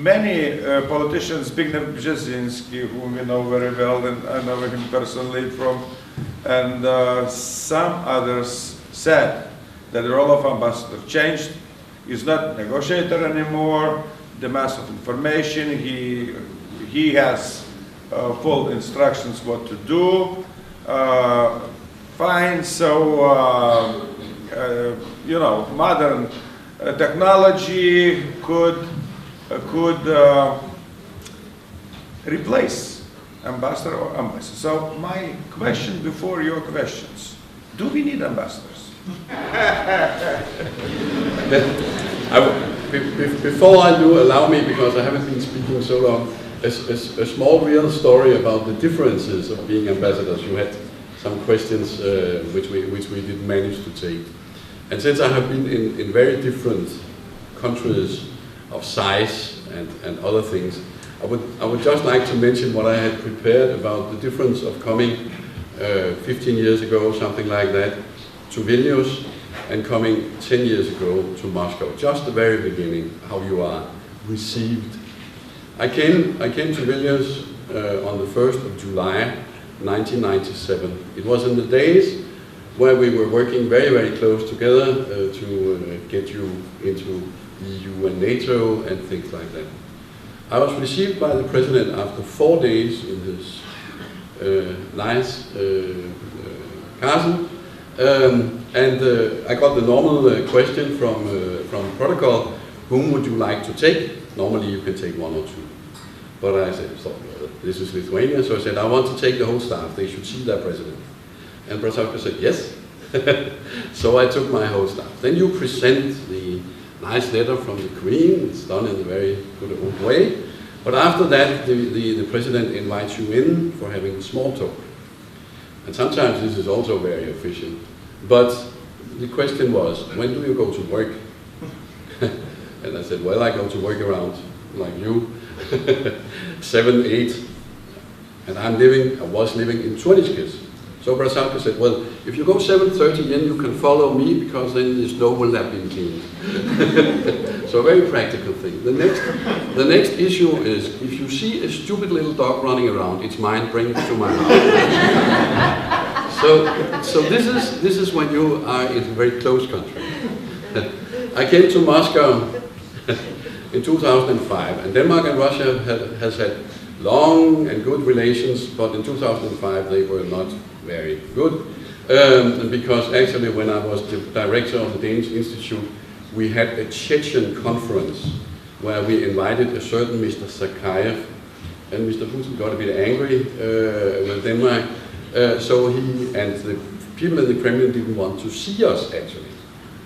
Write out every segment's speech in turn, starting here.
many politicians, Zbigniew Brzezinski, whom we know very well, and I know him personally from, and some others said that the role of ambassador changed. He's not negotiator anymore, the mass of information, he has full instructions what to do. Fine, so you know, modern technology could replace ambassador or ambassador. So my question before your questions, do we need ambassadors? Before I do, allow me, because I haven't been speaking so long, a small real story about the differences of being ambassadors. You had some questions which we didn't manage to take. And since I have been in very different countries of size and other things, I would just like to mention what I had prepared about the difference of coming 15 years ago, something like that, to Vilnius, and coming 10 years ago to Moscow. Just the very beginning, how you are received. I came to Vilnius on the 1st of July, 1997. It was in the days where we were working very, very close together to get you into EU and NATO and things like that. I was received by the president after 4 days in his nice castle, and I got the normal question from protocol: whom would you like to take? Normally you can take one or two, but I said, stop, this is Lithuania, so I said I want to take the whole staff. They should see their president. And Brasovka said yes. So I took my whole staff. Then you present the nice letter from the Queen. It's done in a very good old way. But after that, the president invites you in for having a small talk. And sometimes this is also very efficient. But the question was, when do you go to work? And I said, well, I go to work around like you, 7, 8. And I was living in Swedish. So Brasovka said, well, if you go 7:30, then you can follow me, because then the snow will have been cleaned. So a very practical thing. The next issue is, if you see a stupid little dog running around, it's mine, bring it to my house. So this is when you are in a very close country. I came to Moscow in 2005, and Denmark and Russia has had long and good relations, but in 2005 they were not very good, because actually when I was the director of the Danish Institute, we had a Chechen conference where we invited a certain Mr. Sakayev, and Mr. Putin got a bit angry with Denmark, so he and the people in the Kremlin didn't want to see us actually.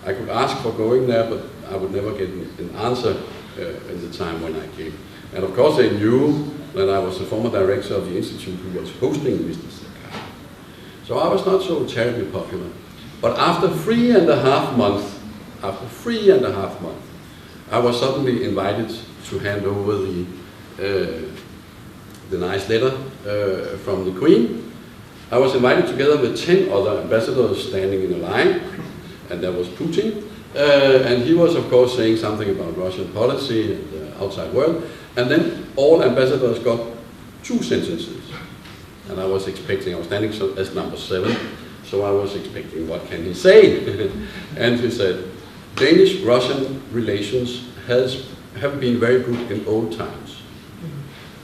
I could ask for going there, but I would never get an answer at the time when I came. And of course they knew that I was the former director of the Institute who was hosting Mr. Sakayev. So I was not so terribly popular. But after 3.5 months, I was suddenly invited to hand over the nice letter from the Queen. I was invited together with 10 other ambassadors standing in a line, and there was Putin, and he was of course saying something about Russian policy and the outside world, and then all ambassadors got 2 sentences. And I was standing as number 7, so I was expecting, what can he say? And he said, Danish-Russian relations have been very good in old times.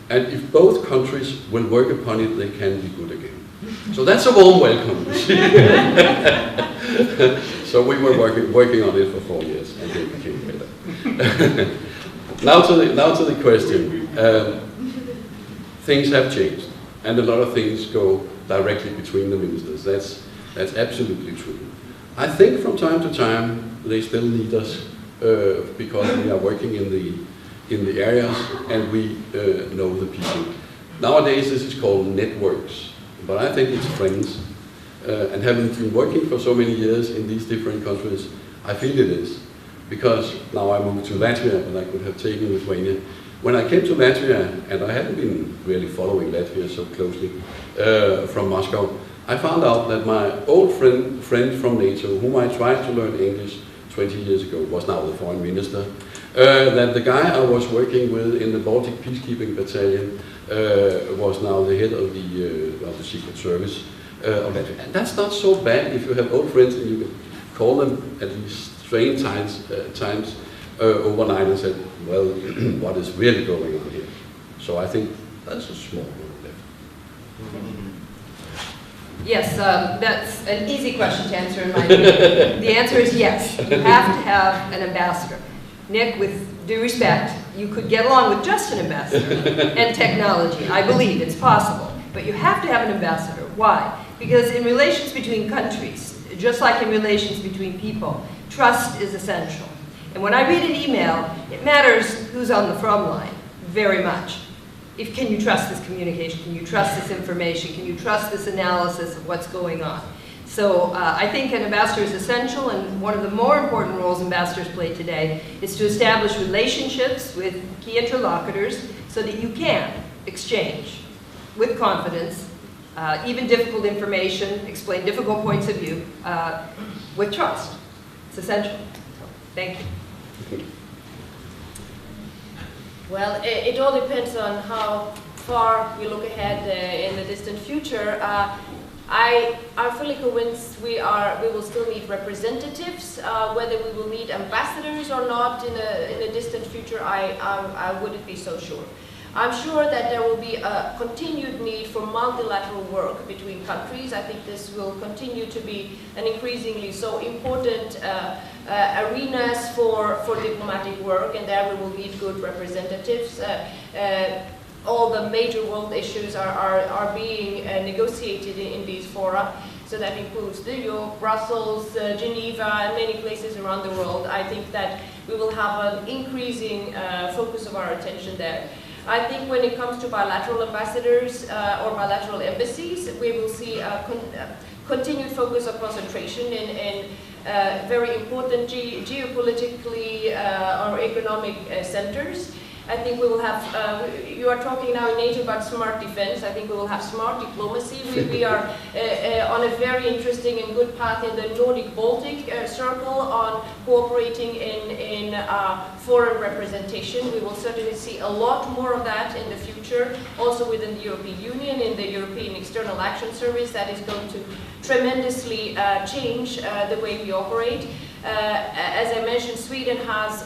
And if both countries will work upon it, they can be good again. So that's a warm welcome. So we were working on it for 4 years, and it became better. Now to the question. Things have changed, and a lot of things go directly between the ministers. That's absolutely true. I think from time to time they still need us because we are working in the areas and we know the people. Nowadays this is called networks, but I think it's friends. And having been working for so many years in these different countries, I feel it is. Because now I moved to Latvia, but I could have taken Lithuania. When I came to Latvia, and I hadn't been really following Latvia so closely from Moscow, I found out that my old friend from NATO, whom I tried to learn English 20 years ago, was now the foreign minister, that the guy I was working with in the Baltic peacekeeping battalion was now the head of the Secret Service of Latvia. And that's not so bad if you have old friends and you can call them at least strange times overnight and said, well, what is really going on here? So I think that's a small one left. Yes, that's an easy question to answer in my opinion. The answer is yes. You have to have an ambassador. Nick, with due respect, you could get along with just an ambassador and technology. I believe it's possible. But you have to have an ambassador. Why? Because in relations between countries, just like in relations between people, trust is essential. And when I read an email, it matters who's on the front line, very much. Can you trust this communication? Can you trust this information? Can you trust this analysis of what's going on? So I think an ambassador is essential, and one of the more important roles ambassadors play today is to establish relationships with key interlocutors so that you can exchange with confidence, even difficult information, explain difficult points of view with trust. It's essential. So, thank you. Well, it all depends on how far we look ahead in the distant future. I'm fully convinced we will still need representatives. Whether we will need ambassadors or not in a distant future, I wouldn't be so sure. I'm sure that there will be a continued need for multilateral work between countries. I think this will continue to be an increasingly so important arenas for diplomatic work, and there we will need good representatives. All the major world issues are being negotiated in these fora. So that includes New York, Brussels, Geneva, and many places around the world. I think that we will have an increasing focus of our attention there. I think when it comes to bilateral ambassadors or bilateral embassies, we will see a continued focus of concentration in very important geopolitically or economic centers. I think we will have, you are talking now in NATO about smart defense. I think we will have smart diplomacy. We are on a very interesting and good path in the Nordic-Baltic circle on cooperating in foreign representation. We will certainly see a lot more of that in the future, also within the European Union, in the European External Action Service. That is going to tremendously change the way we operate. As I mentioned, Sweden has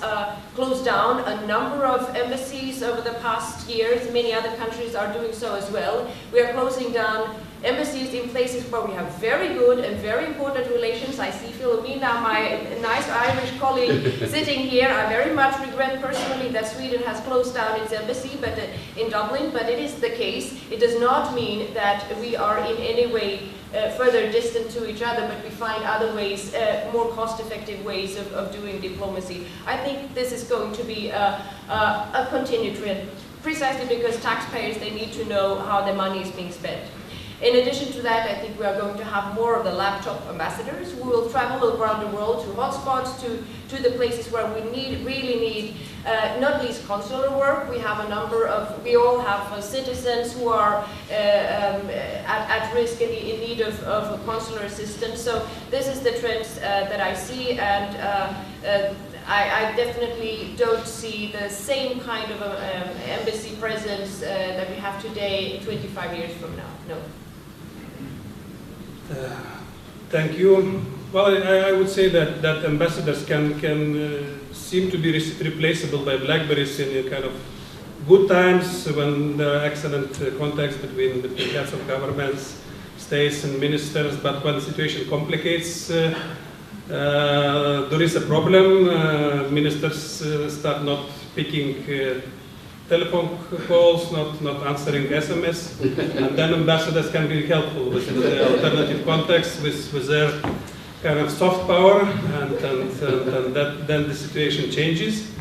closed down a number of embassies over the past years. Many other countries are doing so as well. We are closing down embassies in places where we have very good and very important relations. I see Philomena, my nice Irish colleague, sitting here. I very much regret personally that Sweden has closed down its embassy in Dublin, but it is the case. It does not mean that we are in any way further distant to each other, but we find other ways, more cost-effective ways of doing diplomacy. I think this is going to be a continued trend, precisely because taxpayers, they need to know how the money is being spent. In addition to that, I think we are going to have more of the laptop ambassadors who will travel around the world to hotspots, to the places where we really need, not least consular work. We have a number of, we all have citizens who are at risk and in need of consular assistance. So this is the trends that I see, and I definitely don't see the same kind of embassy presence that we have today 25 years from now, no. Thank you. Well, I would say that ambassadors can seem to be replaceable by BlackBerries in kind of good times when there are excellent contacts between heads of governments, states and ministers, but when the situation complicates, there is a problem. Ministers start not picking telephone calls, not answering SMS, and then ambassadors can be helpful with the alternative contacts, with their kind of soft power, and then the situation changes.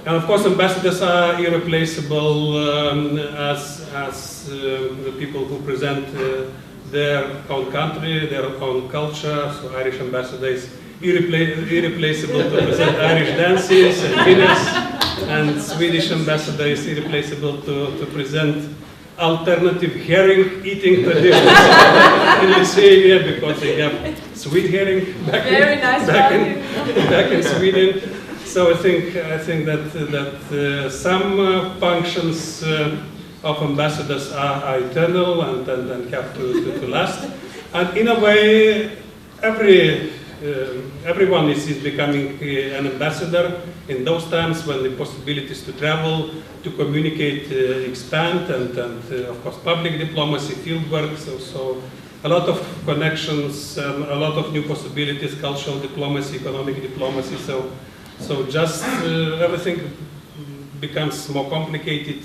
And of course, ambassadors are irreplaceable as the people who present their own country, their own culture. So Irish ambassador is irreplaceable to present Irish dances and dinners. And Swedish ambassador is irreplaceable to present alternative herring eating traditions in Lithuania, because they have sweet hearing back Very nice value. back in Sweden. So I think that some functions of ambassadors are eternal and have to last. And in a way, everyone is becoming an ambassador in those times when the possibilities to travel, to communicate, expand, and of course public diplomacy, fieldwork. So a lot of connections, a lot of new possibilities, cultural diplomacy, economic diplomacy. So just everything becomes more complicated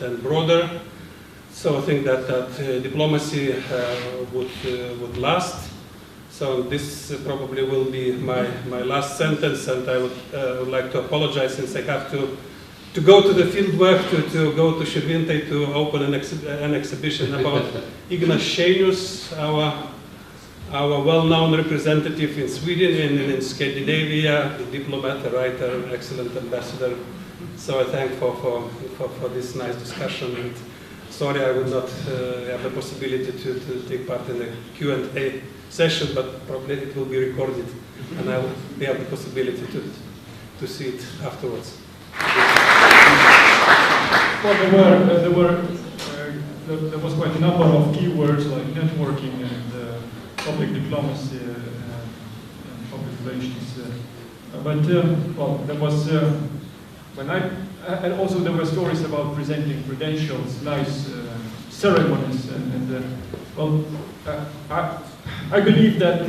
and broader. So I think that diplomacy would last. So this probably will be my last sentence, and I would like to apologize since I have to go to the field work, to go to Širvintai to open an exhibition about Ignatavičius, our well-known representative in Sweden and in Scandinavia, a diplomat, a writer, an excellent ambassador. So I thank for this nice discussion. And sorry I will not have the possibility to take part in the Q&A session, but probably it will be recorded, and I will have the possibility to see it afterwards. Well, there was quite a number of keywords like networking and public diplomacy and public relations. But there was and also there were stories about presenting credentials, nice ceremonies, I believe that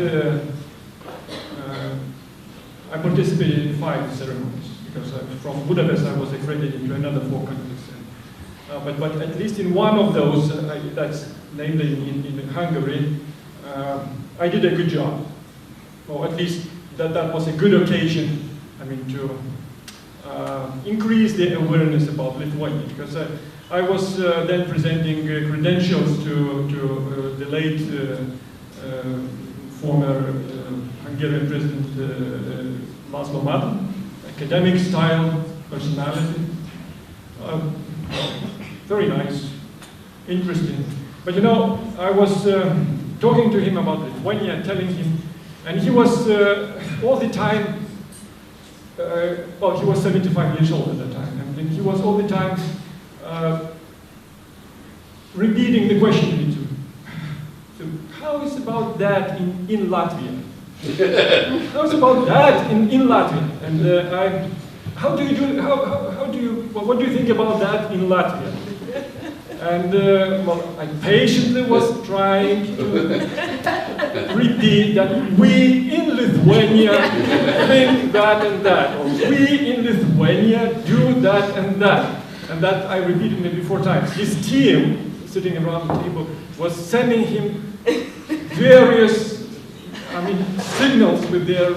I participated in 5 ceremonies because from Budapest I was accredited to another 4 countries. But at least in one of those, that's namely in Hungary, I did a good job. Or at least that was a good occasion, I mean, to increase the awareness about Lithuania, because I was then presenting credentials to the late former Hungarian President László Máté, academic style, personality, very nice, interesting. But you know, I was talking to him about Lithuania, telling him, and he was all the time, well, he was 75 years old at that time, and he was all the time repeating the question to me too. So how is about that in Latvia? How is about that in Latvia? And how do you what do you think about that in Latvia? And well, I patiently was trying to repeat that we in Lithuania think that and that, or we in Lithuania do that and that. And that I repeated maybe 4 times. His team, sitting around the table, was sending him various, signals with their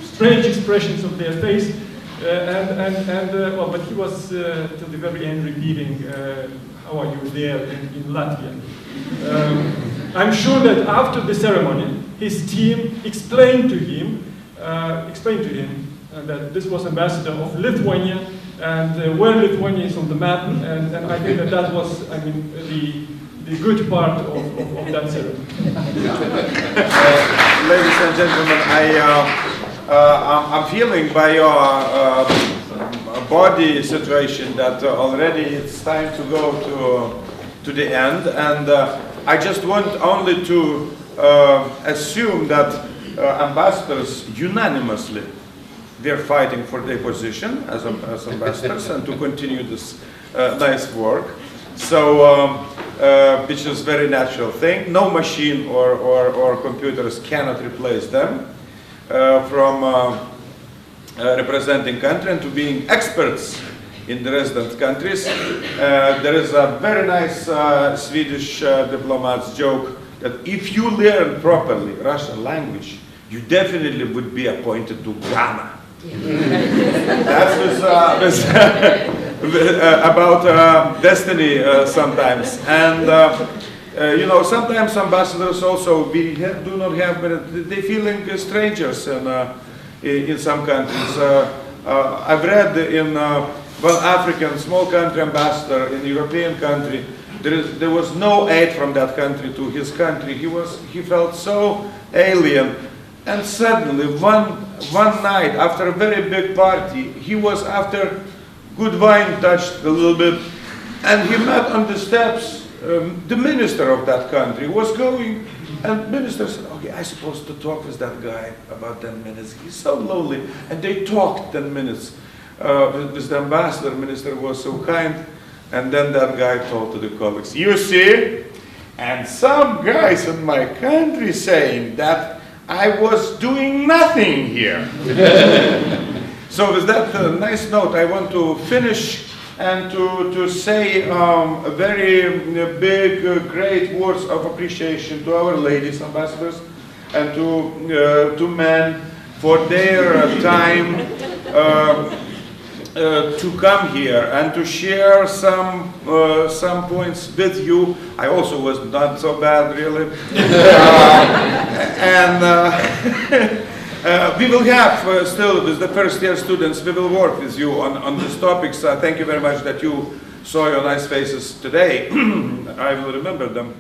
strange expressions of their face. Well, but he was till the very end repeating, how are you there in Latvia? I'm sure that after the ceremony, his team explained to him that this was ambassador of Lithuania and where Lithuania is on the map, and I think that was, the good part of that ceremony. Ladies and gentlemen, I'm feeling by your body situation that already it's time to go to the end, and I just want only to assume that ambassadors unanimously they're fighting for their position as ambassadors and to continue this nice work. So, which is a very natural thing. No machine or computers cannot replace them from representing country and to being experts in the resident countries. There is a very nice Swedish diplomat's joke that if you learn properly Russian language, you definitely would be appointed to Ghana. That's about destiny sometimes, and you know, sometimes ambassadors also do not have, but they feeling strangers in some countries. I've read in one African small country ambassador in a European country, there was no aid from that country to his country. He felt so alien. And suddenly, one night, after a very big party, he was after good wine touched a little bit, and he met on the steps the minister of that country was going, and the minister said, okay, I'm supposed to talk with that guy about 10 minutes. He's so lonely. And they talked 10 minutes with the ambassador. The minister was so kind. And then that guy told to the colleagues, you see, and some guys in my country saying that I was doing nothing here. So with that nice note, I want to finish and to say a very big, great words of appreciation to our ladies ambassadors and to men for their time to come here and to share some points with you. I also was not so bad, really. We will have still with the first year students, we will work with you on these topics. Thank you very much that you saw your nice faces today. I will remember them.